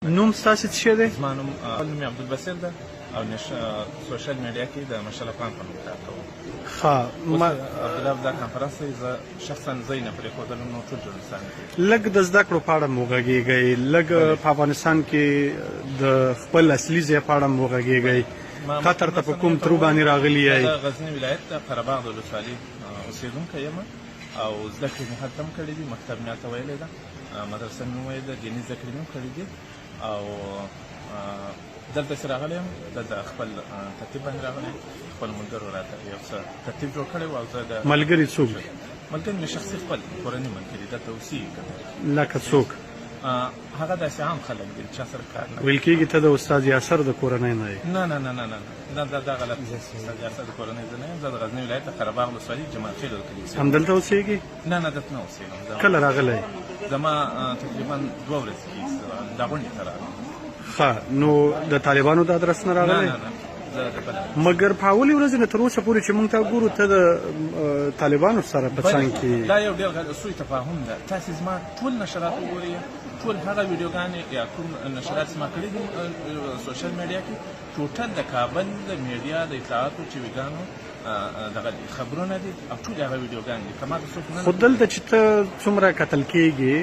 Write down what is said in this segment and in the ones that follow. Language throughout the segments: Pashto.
نوم ستاسو څه شی دی؟ زما نوم عبدالبصیر ده او سوشل میډیا کې د مشال افغان په نوم کار کوم. عبدالله دا کنفرانس دی، زه شخصا زه یې نه پرېښودلم، نو ټول جوړستان لږ د زده کړو په اړه مو وغږېږئ، لږ په افغانستان کې د خپل اصلي ځای په اړه مو وغږېږئ. قطر ته په کوم ترو باندې راغلي یئ؟ د غزني ولایت د قرهباغ د ولسوالۍ اوسېدونکی یم او زده کړې مې هلته هم کړې دي، مکتب مې هلته ویلی ده، مدرسه مې وویلې ده، دیني زده کړې مې هم کړې دي او دلته چې راغلی یم دلته خپل ترتیب باندې راغلی یم. خپل ملګرو راته یو څه ترتیب جوړ کړی و او زه د ملګري څوک دي؟ ملګري مې شخصي خپل کورني ملګري دلته اوسېږي. لکه څوک؟ هغه داسې عام خلک دي چا سره کار نه ویل کېږي ته د استاد یاسر د کورنۍ نه یې؟ نه نه نه نه نه دا غلط دی. استاد یاسر د کورنۍ زه نه یم، زه د غزني ولایت د قرهباغ ولسوالۍ جمال خیل کلي اوسېږم. همدلته اوسېږي؟ نه نه دلته نه اوسېږم. کله راغلی؟ زما تقریبا 2 ورځې کېږي دا غونډې ته راغلم. ښه، نو د طالبانو د ادرس نه راغلی؟ نه نه مګر په اولې ورځې نه تر اوسه پورې چې موږ ته ګورو ته د طالبانو سره په څنګ کې دا یو ډېر سوء تفاهم ده. تاسې زما ټول نشرات وګورئ، ټول هغه ویډیوګانې یا کوم نشرات چې ما کړي دي سوشل میډیا کې، ټوټل د کابل د میډیا د اطلاعاتو چې ویګانو دغه خبرونه دي او ټول هغه ویډیوګانې دي. که ما ته څوک نه خو دلته چې ته څومره کتل کېږي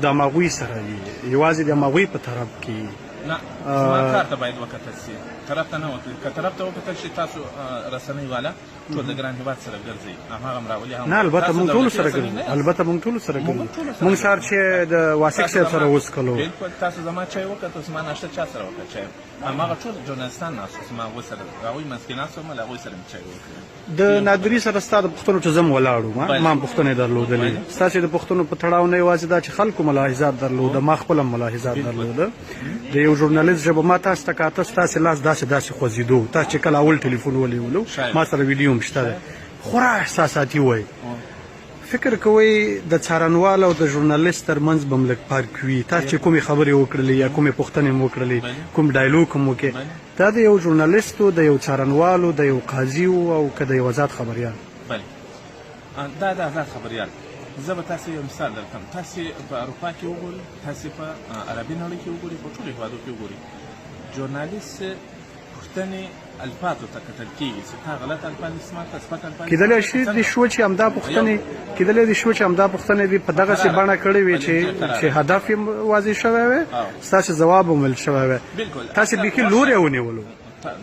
د هماغوی سره یې، یوازې د هماغوی په طرف کې نه، زما کار ته باید وکتل شي، طرف ته نه وکتل. که طرف ته وکتل شي تاسو رسنۍ والا ټول د ګران هېواد سره ګرځئ، هماغه هم راولي. نه البته موږ ټولو سره ګرځو، البته موږ ټولو سره ګرځو. موږ سهار چې د واسق صاحب سره وڅښلو، بلکل تاسو زما چای وکتل، زما ناشته چا سره وکړه؟ چای هماغه ټول جورنالستان ناست وو، زما هغوی سره هغوی منځ کې ناست وم، له هغوی سره مې چای وکړه. د نادري سره ستا د پوښتنو چې زه م ولاړ وم، ما هم پوښتنې درلودلې. ستاسې د پوښتنو په تړاو نه یوازې دا چې خلکو ملاحظات درلوده، ما خپل هم ملاحظات درلوده. د یو ژورنالست ژبه ما تاسو ته کاته، ستاسې لاس داسې خوځېدو. تاسو چې کله اول ټلیفون ونیولو ما سره ویډیو هم شته ده، خورا احساساتي وای. فکر کوئ د څارنوال او د ژورنالست ترمنځ به م لږ فرق وي؟ تاسو چې کومې خبرې وکړلې یا کومې پوښتنې م وکړلې، کوم ډایلوګ هم وکړې، دا د یو ژورنالست و، د یو څارنوال، د یو قاضي و او که د یو آزاد خبریال؟ دا د آزاد خبریال. زه به تاسې یو مثال درکړم. تاسې په اروپا کې وګورئ، تاسې په عربي نړۍ کې وګورئ، په ټولو هېوادو کې وګورئ، ژورنالست پوښتنې الفاظو ته کتل کېږي چې تا غلط الفاظ استعمال کړه، سپک الفاظ. کېدلی شي دې شو چې همدا پوښتنې دې په دغسې بڼه کړې وي چې هدف یې واضح شوی وی، ستاسې ځواب هم ویل شوی وی، تاسې بیخي لوری ونیولو.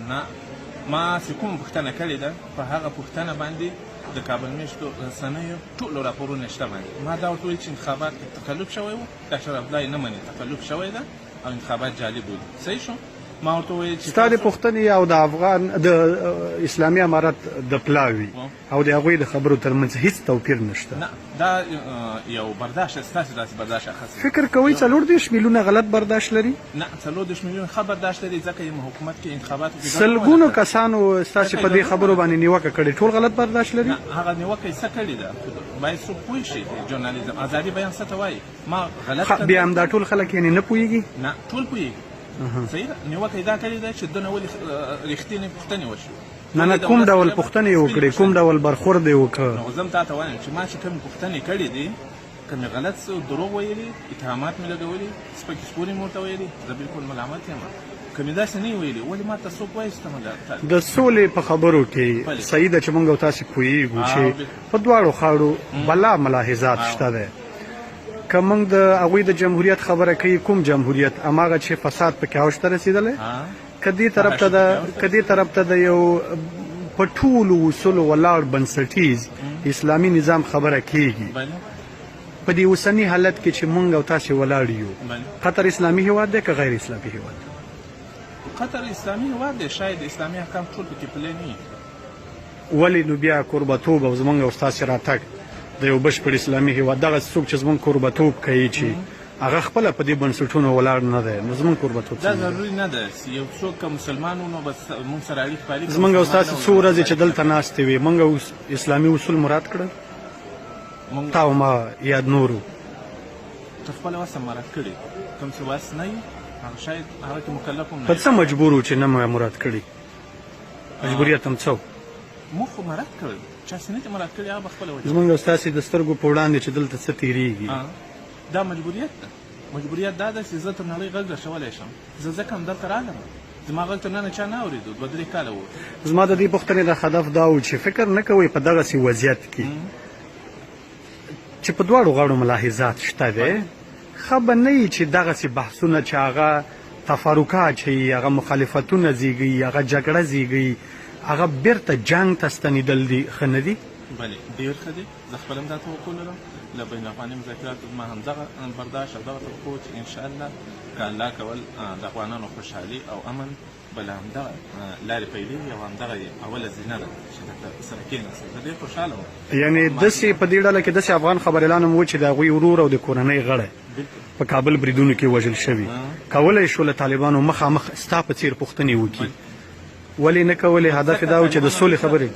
نه، ما چې کومه پوښتنه کړې ده په هغه پوښتنه باندې د کابل میشتو رسنیو ټولو راپورونه شته باندې. ما دا ورته وویل چې انتخابات تقلب شوی و، ډاکټر عبدالله نه مني تقلب شوی ده او انتخابات جالب بولي. صحیح شو؟ ما ورته وویل چې ستا د پوښتنې او د افغان د اسلامي امارت د پلاوي او د هغوی د خبرو ترمنځ هېڅ توپیر نشته. نه، دا یو برداشت ستاسې داسې برداشت اخیستی. فکر کوئ 34 میلیونه غلط برداشت لري؟ نه، 34 میلیونه ښه برداشت لري، ځکه یم حکومت کې انتخاباتو کې سلګونو کسانو ستاسې په دې خبرو باندې نیوکه کړې، ټول غلط برداشت لري؟ نه، هغه نیوکه یې څه کړې ده باید څوک پوه شي. ژورنالیزم ازادي بیان څه ته وایي؟ ما غلط بیا همدا ټول خلک یعنې نه پوهېږي؟ نه، ټول پوهېږي. صحیح ده، نیوکه یې دا کړې ده چې دونه ولې رښتینې پوښتنې وشي. نه، کوم ډول پوښتنې یې وکړې، کوم ډول برخورد یې وکړ؟ نو زه هم تا ته وایم چې ما چې کومې پوښتنې کړې دي، که مې غلط څه دروغ ویلي، اتهامات مې لګولي، سپکې سپورې مې ورته ویلي، زه بلکل ملامت یم. که مې داسې نه ویلي ولې ما ته څوک وایي چې ته د سولې په خبرو کې صحیح ده چې موږ او تاسې پوهېږو چې په دواړو خاړو بلا ملاحظات شته دی. که موږ د هغوی د جمهوریت خبره کوي، کوم جمهوریت؟ هماغه چې فساد پکې اوج ته رسېدلی، که دې طرف ته د یو په ټولو اصولو ولاړ بنسټیز اسلامي نظام خبره کېږي، په دې اوسني حالت کې چې موږ او تاسې ولاړ یو، قطر اسلامي هېواد دی که غیر اسلامي هېواد؟ قطر اسلامي هېواد دی، شاید اسلامي احکام ټول پکې پلي نه وي. ولې نو بیا کوربهتوب او زموږ او ستاسې راتګ د یو بشپړ اسلامي هېواد، دغه څوک چې زموږ کوربهتوب کوي چې هغه خپله په دې بنسټونو ولاړ نه دی، نو زموږ کوربهتوب دا ضروري نه ده چې یو څوک که مسلمان و نو بس موږ سره اړیکې پالي. زموږ او ستاسې څو ورځې چې دلته ناستې وې، موږ اسلامي اصول مراد کړل؟ تا او ما یا نورو ته خپله وس مراد کړي، کوم چې وس نه وي هغه شاید هغه کې مکلف هم نه. په څه مجبور و چې نه مو مراد کړي؟ مجبوریت هم څه و؟ موږ خو مراد کړل، چا چې نه دي مراد کړي هغه به خپله وجه. زموږ او ستاسې د سترګو په وړاندې چې دلته څه تېرېږي دا مجبوریت ده. مجبوریت دا ده چې زه تر نړۍ غږ رسولی شم. زه ځکه همدلته راغلم، زما غږ تر ننه چا نه اورېدو، 2-3 کاله وو. زما د دې پوښتنې د هدف دا و چې فکر نه کوئ په دغسې وضعیت کې چې په دواړو غاړو ملاحظات شته دی، ښه به نه وي چې دغسې بحثونه چې هغه تفرقات چې هغه مخالفتونه زیږوي، هغه جګړه زیږوي، هغه بیرته جنګ ته ستنېدل دي، ښه نه دي؟ بلې ډېر ښه دی. زه خپله هم دا توقع لرم له بین الافغاني مذاکراتو زما همدغه برداشت او دغه توقع و چې انشاءالله که الله کول د افغانانو خوشحالي او امن به له همدغه لارې پیلېږي او همدغه یې اوله زینه ده چې دلته سره کېناستل. زه ډېر خوشحاله وم. یعنې داسې په دې ډله کې داسې افغان خبریالان هم و چې د هغوی ورور او د کورنۍ غړی په کابل بریدونو کې وژل شوي، کولی شو له طالبانو مخامخ ستا په څېر پوښتنې وکړي، ولې نه کولې؟ هدف یې دا و چې د سولې خبرې